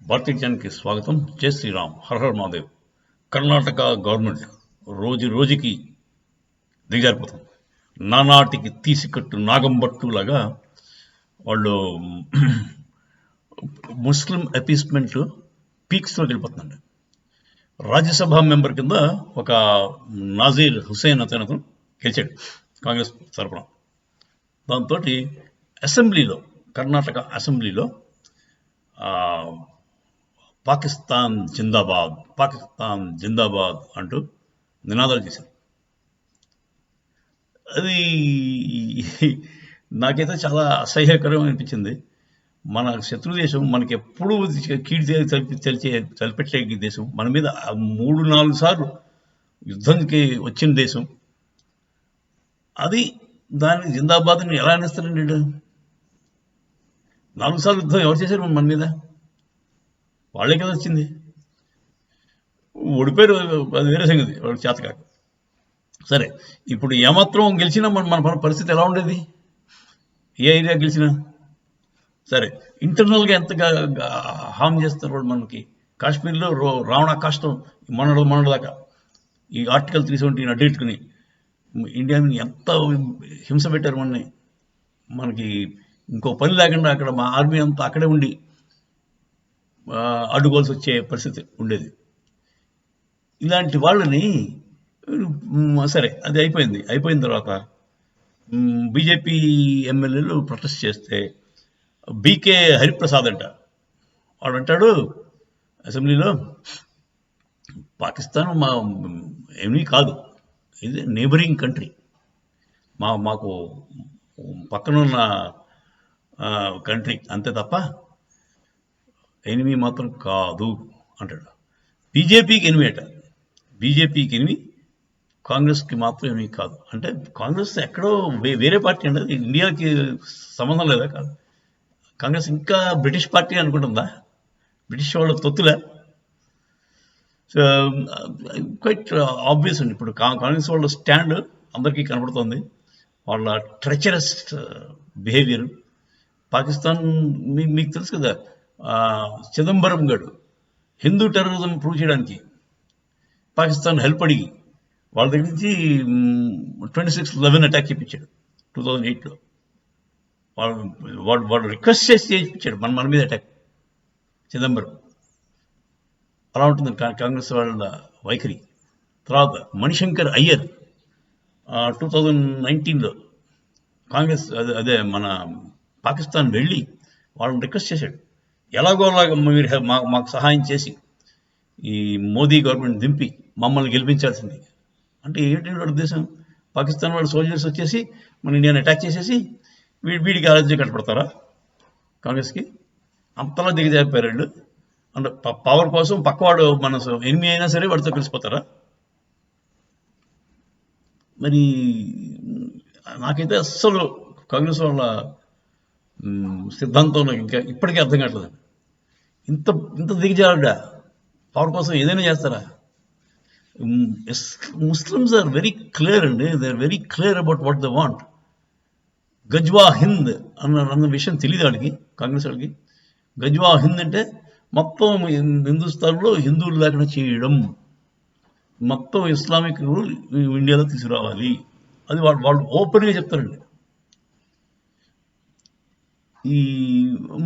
భారతీయ జనానికి స్వాగతం. జై శ్రీరామ్, హర హర మహాదేవ్. కర్ణాటక గవర్నమెంట్ రోజు రోజుకి దిగజారిపోతుంది. నానాటికి తీసికట్టు నాగంబట్టు లాగా వాళ్ళు ముస్లిం అపీస్మెంట్ పీక్స్లోకి వెళ్ళిపోతుందండి. రాజ్యసభ మెంబర్ కింద ఒక నాజీర్ హుసేన్ అతను గెలిచాడు కాంగ్రెస్ తరఫున. దాంతో అసెంబ్లీలో, కర్ణాటక అసెంబ్లీలో పాకిస్తాన్ జిందాబాద్, పాకిస్తాన్ జిందాబాద్ అంటూ నినాదాలు చేశారు. అది నాకైతే చాలా అసహ్యకరం అనిపించింది. మన శత్రు దేశం, మనకి ఎప్పుడూ కీడు తలపెట్టే దేశం, మన మీద 3-4 సార్లు యుద్ధానికి వచ్చిన దేశం, అది దాని జిందాబాద్ని ఎలా అనేస్తారండి? 4 సార్లు యుద్ధం ఎవరు చేశారు మన మీద? వాళ్ళే కదా వచ్చింది. ఓడిపోయారు, అది వేరే సంగతి, వాళ్ళకి చేతకాక. సరే, ఇప్పుడు ఏమాత్రం గెలిచినా మన పరిస్థితి ఎలా ఉండేది? ఏ ఏరియా గెలిచినా సరే, ఇంటర్నల్గా ఎంతగా హామ్ చేస్తారు వాళ్ళు మనకి. కాశ్మీర్లో రావణాకాష్టం మొన్నటి దాకా ఈ ఆర్టికల్ 370 అడ్డెట్టుకుని ఇండియాని ఎంత హింస పెట్టారు మనకి ఇంకో పని లేకుండా అక్కడ మా ఆర్మీ అంతా అక్కడే ఉండి అడ్డుకోవాల్సి వచ్చే పరిస్థితి ఉండేది. ఇలాంటి వాళ్ళని సరే, అది అయిపోయిన తర్వాత బీజేపీ ఎమ్మెల్యేలు ప్రొటెస్ట్ చేస్తే బీకే హరిప్రసాద్ వాడు అంటాడు అసెంబ్లీలో, పాకిస్తాన్ మా ఏమీ కాదు, ఇది నేబరింగ్ కంట్రీ, మాకు పక్కనున్న కంట్రీ అంతే తప్ప ఎనిమి మాత్రం కాదు అంటాడు. బీజేపీకి ఎనిమి, కాంగ్రెస్కి మాత్రం ఏమీ కాదు. అంటే కాంగ్రెస్ ఎక్కడో వేరే పార్టీ అండి, అది ఇండియాకి సంబంధం లేదా? కాదు, కాంగ్రెస్ ఇంకా బ్రిటిష్ పార్టీ అనుకుంటుందా? బ్రిటిష్ వాళ్ళ తొత్తులే. క్వైట్ ఆబ్వియస్ అండి. ఇప్పుడు కాంగ్రెస్ వాళ్ళ స్టాండ్ అందరికీ కనబడుతుంది, వాళ్ళ ట్రెచరస్ బిహేవియర్. పాకిస్తాన్ మీకు తెలుసు కదా, చిదంబరం గారు హిందూ టెర్రరిజం ప్రూవ్ చేయడానికి పాకిస్తాన్ హెల్ప్ అడిగి వాళ్ళ దగ్గర నుంచి 26/11 అటాక్ చేయించాడు 2008లో. వాడు రిక్వెస్ట్ చేసి చేయించాడు మన మీద అటాక్, చిదంబరం. అలా ఉంటుంది కాంగ్రెస్ వాళ్ళ వైఖరి. తర్వాత మణిశంకర్ అయ్యర్ 2019లో కాంగ్రెస్ అదే మన పాకిస్తాన్ వెళ్ళి వాళ్ళని రిక్వెస్ట్ చేశాడు, ఎలాగోలాగా మీరు మాకు సహాయం చేసి ఈ మోదీ గవర్నమెంట్ దింపి మమ్మల్ని గెలిపించాల్సింది. అంటే ఏంటి ఉద్దేశం? పాకిస్తాన్ వాళ్ళ సోల్జర్స్ వచ్చేసి మన ఇండియాని అటాక్ చేసేసి వీడికి ఆలోచన కట్టపడతారా? కాంగ్రెస్కి అంతలా దిగజారిపోయారు. అంటే పవర్ కోసం పక్కవాడు మన ఎనిమి అయినా సరే వాడితో కలిసిపోతారా? మరి నాకైతే అస్సలు కాంగ్రెస్ వాళ్ళ సిద్ధాంతం నాకు ఇంకా ఇప్పటికీ అర్థం కావట్లేదు. ఇంత దిగజారుడా? పవర్ కోసం ఏదైనా చేస్తారా? ముస్లిమ్స్ ఆర్ వెరీ క్లియర్ అండి, they are very clear about what they want. గజ్వా హింద్ అన్న విషయం తెలియదు వాళ్ళకి, కాంగ్రెస్ వాళ్ళకి. గజ్వా హింద్ అంటే మొత్తం హిందుస్థాన్లో హిందువులు లేకుండా చేయడం, మొత్తం ఇస్లామిక్ రూల్ ఇండియాలో తీసుకురావాలి, అది వాళ్ళు ఓపెన్గా చెప్తారండి.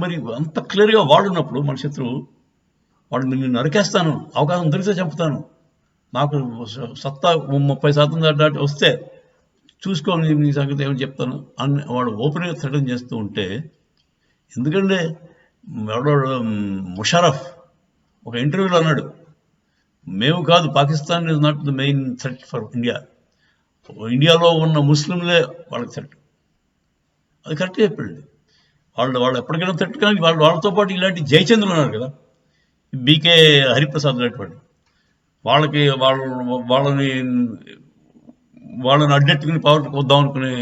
మరి అంత క్లియర్గా వాడున్నప్పుడు మన శత్రువు, వాడు నిన్ను నరికేస్తాను, అవకాశం దొరికితే చంపుతాను, నాకు సత్తా 30% దాటి వస్తే చూసుకోండి మీ సంగతి ఏమని చెప్తాను అని వాడు ఓపెన్గా థ్రెటన్ చేస్తూ ఉంటే, ఎందుకంటే ముషరఫ్ ఒక ఇంటర్వ్యూలో అన్నాడు, మేము కాదు, Pakistan is not the main threat for India, ఇండియాలో ఉన్న ముస్లింలే వాళ్ళకి థ్రెట్. అది కరెక్ట్గా చెప్పాడు. వాళ్ళు ఎప్పటికైనా థ్రెట్, కానీ వాళ్ళతో పాటు ఇలాంటి జయచంద్రులు ఉన్నారు కదా, బీకే హరిప్రసాద్ లాంటి వాడు, వాళ్ళని అడ్డెట్టుకుని పవర్కి వద్దాం అనుకునే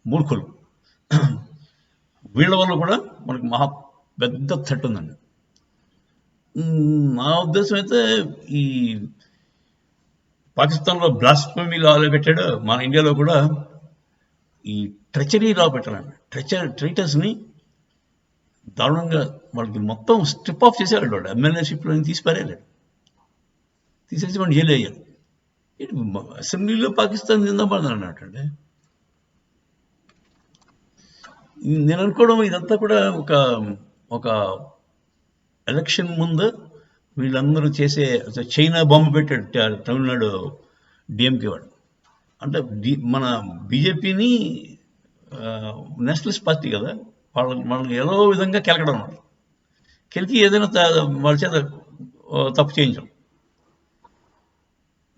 మూర్ఖులు, వీళ్ళ వల్ల కూడా మనకు మహా పెద్ద థ్రెట్ ఉందండి. నా ఉద్దేశం అయితే ఈ పాకిస్తాన్లో బ్లాస్ఫెమీ లాలో పెట్టాడు, మన ఇండియాలో కూడా ఈ ట్రెచరీ లా పెట్టాలండి. ట్రైటర్స్ని దారుణంగా వాళ్ళకి మొత్తం స్ట్రిప్ ఆఫ్ చేసేవాడు. వాడు ఎమ్మెల్యేషిప్లో తీసి పారేయాడు, తీసేసి వాడిని జైలు అయ్యాడు. అసెంబ్లీలో పాకిస్తాన్ జిందాబాద్ అన్నట్టండి. నేను అనుకోవడం ఇదంతా కూడా ఒక ఒక ఎలక్షన్ ముందు వీళ్ళందరూ చేసే చైనా బాంబు పెట్టాడు తమిళనాడు డిఎంకే వాడు. అంటే మన బీజేపీని నేషనలిస్ట్ పార్టీ కదా, వాళ్ళని ఏదో విధంగా కెలకడం అన్నమాట. కెలికి ఏదైనా వాళ్ళ చేత తప్పు చేయించడం.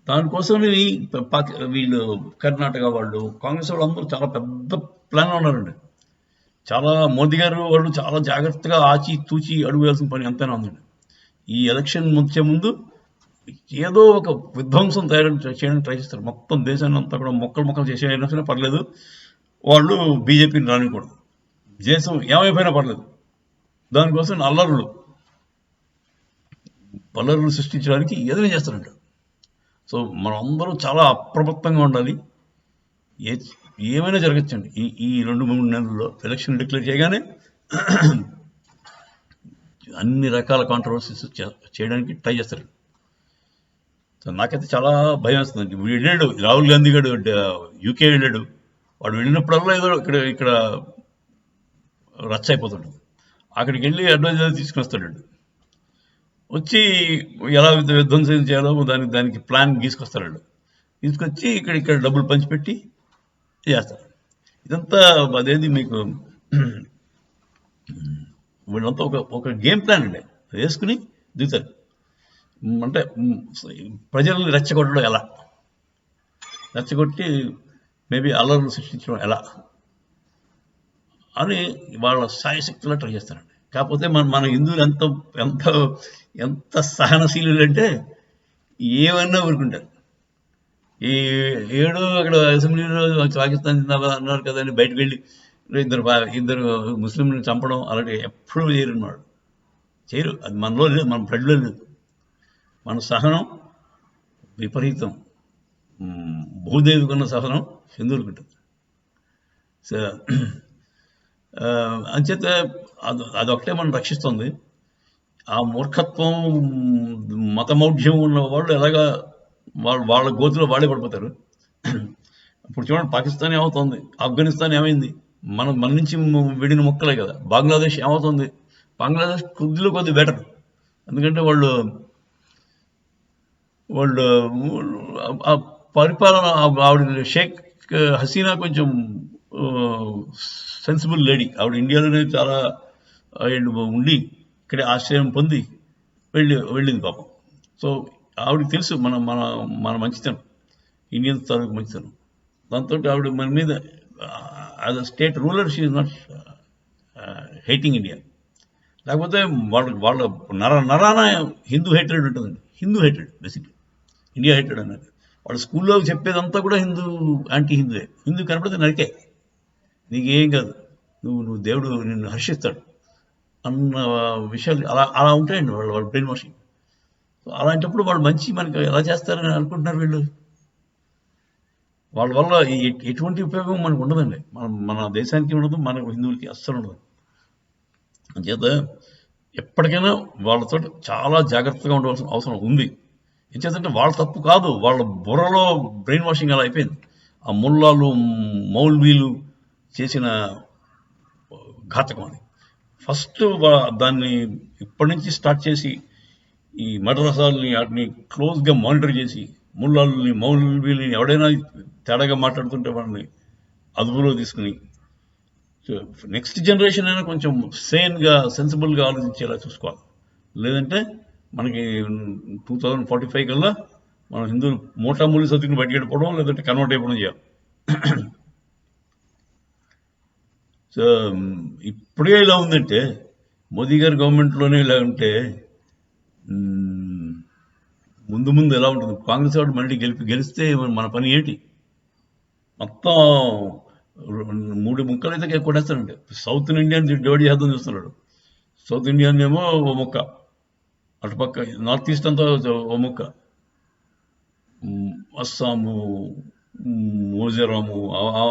దానికోసం వీళ్ళు కర్ణాటక వాళ్ళు, కాంగ్రెస్ వాళ్ళు అందరూ చాలా పెద్ద ప్లాన్ ఉన్నారండి. చాలా మోదీ గారు వాళ్ళు చాలా జాగ్రత్తగా ఆచి తూచి అడుగు వేయాల్సిన పని ఎంతైనా ఉందండి. ఈ ఎలక్షన్ వచ్చే ముందు ఏదో ఒక విధ్వంసం చేయడానికి ట్రై చేస్తారు. మొత్తం దేశాన్ని అంతా కూడా మొక్కలు చేసేనా సరే పర్లేదు, వాళ్ళు బీజేపీని రానికూడదు. దేశం ఏమైపోయినా పర్లేదు, దానికోసం అల్లర్లు సృష్టించడానికి ఏదైనా చేస్తారంట. సో మనం అందరూ చాలా అప్రమత్తంగా ఉండాలి. ఏమైనా జరగచ్చండి ఈ 2-3 నెలల్లో. ఎలక్షన్ డిక్లేర్ చేయగానే అన్ని రకాల కాంట్రవర్సీస్ చేయడానికి ట్రై చేస్తారు. సో నాకైతే చాలా భయం వేస్తుందండి. వెళ్ళాడు రాహుల్ గాంధీ గారు యూకే వెళ్ళాడు. వాడు వెళ్ళినప్పుడల్లా ఏదో ఇక్కడ రచ్చ అయిపోతాడు. అక్కడికి వెళ్ళి అడ్వైజర్ తీసుకుని వస్తాడు. వచ్చి ఎలా విధ్వంసం చేయాలో దానికి ప్లాన్ గీసుకొస్తాడు. తీసుకొచ్చి ఇక్కడ డబ్బులు పంచిపెట్టి చేస్తారు. ఇదంతా అదేది మీకు వీళ్ళంతా ఒక గేమ్ ప్లాన్ అండి, వేసుకుని దిగుతారు. అంటే ప్రజల్ని రెచ్చగొట్టడం ఎలా, రెచ్చగొట్టి మేబీ అల్లర్లు సృష్టించడం ఎలా అని వాళ్ళ సాయశక్తిలో ట్రై చేస్తారండి. కాకపోతే మన హిందువులు ఎంత సహనశీలు అంటే ఏమన్నా ఊరుకుంటారు. ఈ అక్కడ అసెంబ్లీలో పాకిస్తాన్ అన్నారు కదా అని బయటకు వెళ్ళి ఇద్దరు ముస్లింలను చంపడం అలాంటి ఎప్పుడూ చేయరు. అది మనలో లేదు, మన బ్లడ్లో లేదు. మన సహనం విపరీతం. భూదేవికున్న సహనం హిందువులకు ఉంటుంది. సో అంచేత అదొకటే మనం రక్షిస్తుంది. ఆ మూర్ఖత్వం మతమౌఢ్యం ఉన్న వాళ్ళు ఎలాగా వాళ్ళ గోతులో వాళ్ళే పడిపోతారు. ఇప్పుడు చూడండి, పాకిస్తాన్ ఏమవుతుంది, ఆఫ్ఘనిస్తాన్ ఏమైంది, మన నుంచి విడిన మొక్కలే కదా. బంగ్లాదేశ్ ఏమవుతుంది, బంగ్లాదేశ్ కొద్ది బెటర్. ఎందుకంటే వాళ్ళు ఆ పరిపాలన, ఆవిడ షేక్ హసీనా కొంచెం సెన్సిబుల్ లేడీ. ఆవిడ ఇండియాలోనే చాలా ఉండి ఇక్కడే ఆశ్రయం పొంది వెళ్ళింది పాపం. సో ఆవిడకి తెలుసు మన మంచితనం, ఇండియన్స్ తాలూకు మంచితనం. దాంతో ఆవిడ మన మీద as a state ruler she is not hating India. లేకపోతే వాళ్ళ నరాన హిందూ హేటెడ్ ఉంటుందండి. Hindu hated basically, India hated అన్నారు. వాళ్ళు స్కూల్లో చెప్పేదంతా కూడా యాంటీ హిందూయే. హిందూ కనపడితే నరికే, నీకేం కాదు, నువ్వు దేవుడు నిన్ను హర్షిస్తాడు అన్న విషయాలు అలా ఉంటాయండి వాళ్ళ బ్రెయిన్ వాషింగ్. అలాంటప్పుడు వాళ్ళు మంచి మనకి ఎలా చేస్తారని అనుకుంటున్నారు వీళ్ళు. వాళ్ళ వల్ల ఎటువంటి ఉపయోగం మనకు ఉండదండి. మన దేశానికి ఉండదు, మన హిందువులకి అస్సలు ఉండదు. అంచేత ఎప్పటికైనా వాళ్ళతో చాలా జాగ్రత్తగా ఉండవలసిన అవసరం ఉంది. ఎంచేతంటే వాళ్ళ తప్పు కాదు, వాళ్ళ బుర్రలో బ్రెయిన్ వాషింగ్ అలా అయిపోయింది. ఆ ముల్లాలు మౌల్వీలు చేసిన ఘాతకం అది. ఫస్ట్ దాన్ని ఇప్పటి నుంచి స్టార్ట్ చేసి ఈ మద్రసాలని వాటిని క్లోజ్గా మానిటర్ చేసి ముల్లాలని మౌల్వీలని ఎవడైనా తేడాగా మాట్లాడుతుంటే వాళ్ళని అదుపులో తీసుకుని నెక్స్ట్ జనరేషన్ అయినా కొంచెం సేన్గా సెన్సిబుల్గా ఆలోచించేలా చూసుకోవాలి. లేదంటే మనకి 2045 కల్లా మన హిందువులు మూటామూలి సతుకుని బయటకెళ్ళిపోవడం, లేదంటే కన్వర్ట్ అయిపోవడం చేయాలి. సో ఇప్పుడే ఇలా ఉందంటే, మోదీ గారి గవర్నమెంట్లోనే ఇలా ఉంటే ముందు ఎలా ఉంటుంది? కాంగ్రెస్ వాడు మళ్ళీ గెలిస్తే మన పని ఏంటి? మొత్తం 3 ముక్కలు అయితే కొట్టేస్తాడండి. సౌత్ ఇండియన్ డివైడ్ చేద్దాం చూస్తున్నాడు. సౌత్ ఇండియన్ ఏమో ఓ ముక్క, అటుపక్క నార్త్ ఈస్ట్ అంతా ఓ ముక్క, అస్సాము, మిజోరాము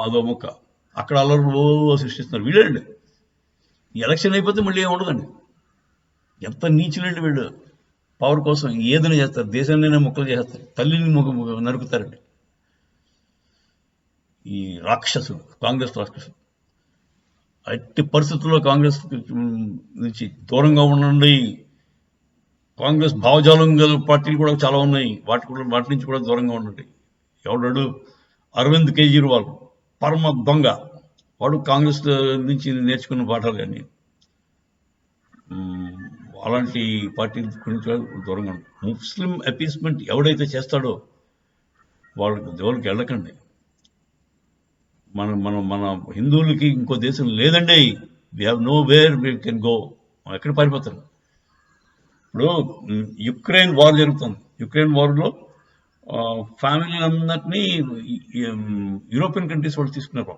అదో ముక్క, అక్కడ అల్లరు సృష్టిస్తున్నారు వీళ్ళండి. ఎలక్షన్ అయిపోతే మళ్ళీ ఏమి ఉండదండి. ఎంత నీచులండి వీళ్ళు. పవర్ కోసం ఏదైనా చేస్తారు, దేశాన్ని మొక్కలు చేస్తారు, తల్లిని నరుకుతారండి ఈ రాక్షసులు, కాంగ్రెస్ రాక్షసులు. అట్టి పరిస్థితుల్లో కాంగ్రెస్ నుంచి దూరంగా ఉండండి. కాంగ్రెస్ భావజాలం గల పార్టీలు కూడా చాలా ఉన్నాయి, వాటి నుంచి కూడా దూరంగా ఉండండి. ఎవడాడు అరవింద్ కేజ్రీవాల్ పరమ దొంగ, వాడు కాంగ్రెస్ నుంచి నేర్చుకున్న పాఠాలు కానీ. అలాంటి పార్టీ గురించి దూరంగా ఉండండి. ముస్లిం అపీస్మెంట్ ఎవడైతే చేస్తాడో వాళ్ళకి జోలికి వెళ్ళకండి. మన హిందువులకి ఇంకో దేశం లేదండి. We have nowhere we can go. ఎక్కడ పారిపోతారు? ఇప్పుడు యుక్రెయిన్ వార్ జరుగుతుంది. యుక్రెయిన్ వార్లో ఫ్యామిలీ అందరినీ యూరోపియన్ కంట్రీస్ వాళ్ళు తీసుకున్నారు.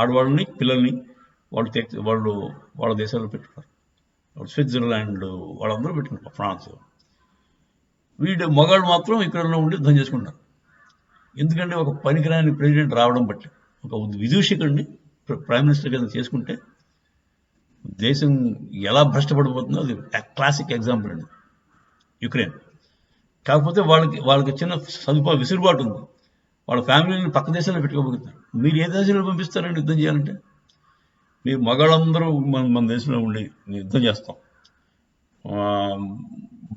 ఆడవాళ్ళని పిల్లల్ని వాళ్ళు వాళ్ళ దేశాల్లో పెట్టుకున్నారు. స్విట్జర్లాండ్ వాళ్ళందరూ పెట్టుకున్నారు, ఫ్రాన్స్. మగాళ్ళు మాత్రం ఇక్కడ ఉండి యుద్ధం చేసుకుంటారు. ఎందుకంటే ఒక పనికిరాని ప్రెసిడెంట్ రావడం బట్టి, ఒక విదూషకుడిని ప్రైమ్ మినిస్టర్ కింద చేసుకుంటే దేశం ఎలా భ్రష్టపడిపోతుందో అది క్లాసిక్ ఎగ్జాంపుల్ అండి యుక్రెయిన్. కాకపోతే వాళ్ళకి చిన్న విసురుబాటు ఉంది. వాళ్ళ ఫ్యామిలీని పక్క దేశాల్లో పెట్టుకోబోతున్నారు. మీరు ఏ దేశంలో పంపిస్తారండి యుద్ధం చేయాలంటే? మీరు మగాళ్ళందరూ మన దేశంలో ఉండి యుద్ధం చేస్తాం,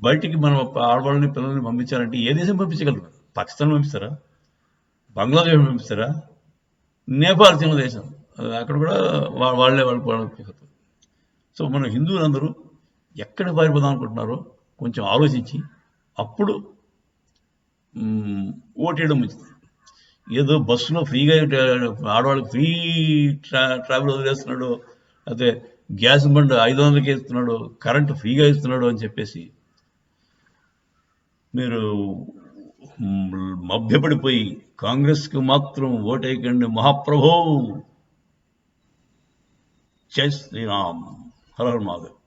బయటికి మనం ఆడవాళ్ళని పిల్లల్ని పంపించాలంటే ఏ దేశం పంపించగలరు? పాకిస్తాన్ పంపిస్తారా? బంగ్లాదేశ్ పంపిస్తారా? నేపాల్ చిన్న దేశం, అక్కడ కూడా వాళ్ళే వాళ్ళకి. సో మన హిందువులందరూ ఎక్కడ పారిపోదాం అనుకుంటున్నారో కొంచెం ఆలోచించి అప్పుడు ఓటేయడం మంచిది. ఏదో బస్సులో ఫ్రీగా ఆడవాళ్ళకి ఫ్రీ ట్రావెల్ వదిలేస్తున్నాడు, అయితే గ్యాస్ బండ్ 500కి ఇస్తున్నాడు, కరెంటు ఫ్రీగా ఇస్తున్నాడు అని చెప్పేసి మీరు మభ్యపడిపోయి కాంగ్రెస్కి మాత్రం ఓటేయకండి మహాప్రభో. జై శ్రీరామ్. హర హర మహాదేవ్.